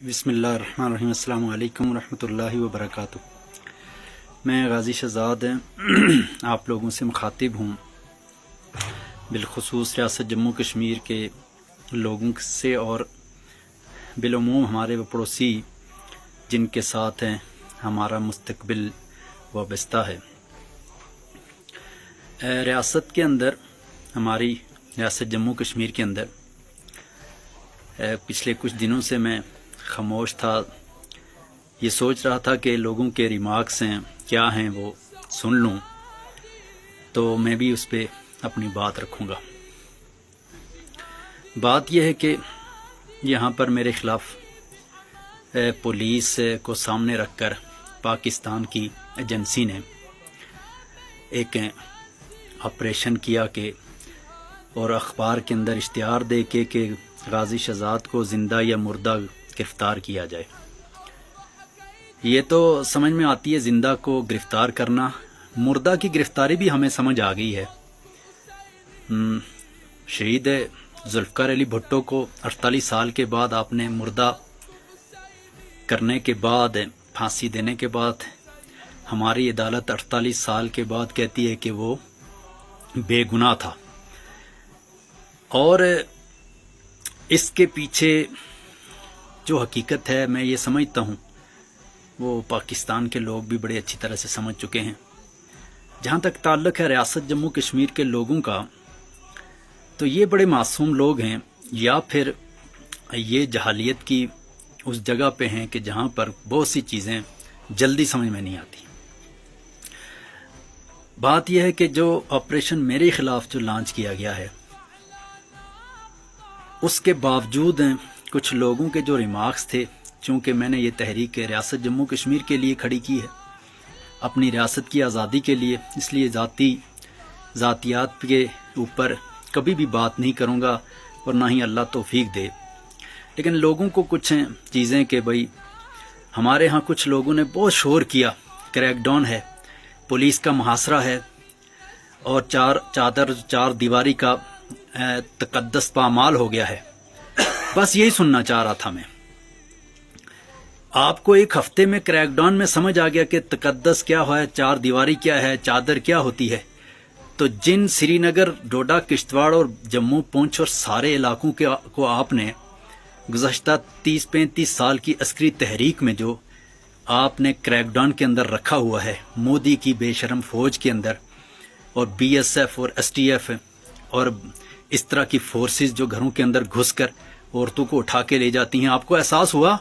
بسم اللہ الرحمن الرحیم۔ السلام علیکم ورحمۃ اللہ وبرکاتہ۔ میں غازی شہزاد آپ لوگوں سے مخاطب ہوں، بالخصوص ریاست جموں کشمیر کے لوگوں سے اور بالعموم ہمارے وہ پڑوسی جن کے ساتھ ہیں ہمارا مستقبل وابستہ ہے۔ ریاست کے اندر، ہماری ریاست جموں کشمیر کے اندر پچھلے کچھ دنوں سے میں خاموش تھا، یہ سوچ رہا تھا کہ لوگوں کے ریمارکس ہیں کیا ہیں وہ سن لوں، تو میں بھی اس پہ اپنی بات رکھوں گا۔ بات یہ ہے کہ یہاں پر میرے خلاف پولیس کو سامنے رکھ کر پاکستان کی ایجنسی نے ایک آپریشن کیا کہ اور اخبار کے اندر اشتہار دے کے کہ غازی شہزاد کو زندہ یا مردہ گرفتار کیا جائے۔ یہ تو سمجھ میں آتی ہے زندہ کو گرفتار کرنا، مردہ کی گرفتاری بھی ہمیں سمجھ آ گئی ہے۔ شہید ذوالفقار علی بھٹو کو 48 سال کے بعد آپ نے مردہ کرنے کے بعد، پھانسی دینے کے بعد ہماری عدالت 48 سال کے بعد کہتی ہے کہ وہ بے گناہ تھا، اور اس کے پیچھے جو حقیقت ہے میں یہ سمجھتا ہوں وہ پاکستان کے لوگ بھی بڑے اچھی طرح سے سمجھ چکے ہیں۔ جہاں تک تعلق ہے ریاست جموں کشمیر کے لوگوں کا، تو یہ بڑے معصوم لوگ ہیں، یا پھر یہ جہالیت کی اس جگہ پہ ہیں کہ جہاں پر بہت سی چیزیں جلدی سمجھ میں نہیں آتی۔ بات یہ ہے کہ جو آپریشن میرے خلاف جو لانچ کیا گیا ہے، اس کے باوجود کچھ لوگوں کے جو ریمارکس تھے، چونکہ میں نے یہ تحریک ریاست جموں کشمیر کے لیے کھڑی کی ہے، اپنی ریاست کی آزادی کے لیے، اس لیے ذاتیات کے اوپر کبھی بھی بات نہیں کروں گا اور نہ ہی اللہ توفیق دے۔ لیکن لوگوں کو کچھ چیزیں کہ بھئی ہمارے ہاں کچھ لوگوں نے بہت شور کیا، کریک ڈاؤن ہے، پولیس کا محاصرہ ہے، اور چار دیواری کا تقدس پامال ہو گیا ہے۔ بس یہی سننا چاہ رہا تھا میں۔ آپ کو ایک ہفتے میں کریک ڈاؤن میں سمجھ آ گیا کہ تقدس کیا ہے، چار دیواری کیا ہے، چادر کیا ہوتی ہے، تو جن سری نگر، ڈوڈا، کشتواڑ اور جموں، پونچھ اور سارے علاقوں کو آپ نے گزشتہ 30-35 سال کی عسکری تحریک میں جو آپ نے کریک ڈاؤن کے اندر رکھا ہوا ہے، مودی کی بے شرم فوج کے اندر، اور بی ایس ایف اور ایس ٹی ایف اور اس طرح کی فورسز جو گھروں کے اندر گھس کر عورتوں کو اٹھا کے لے جاتی ہیں، آپ کو احساس ہوا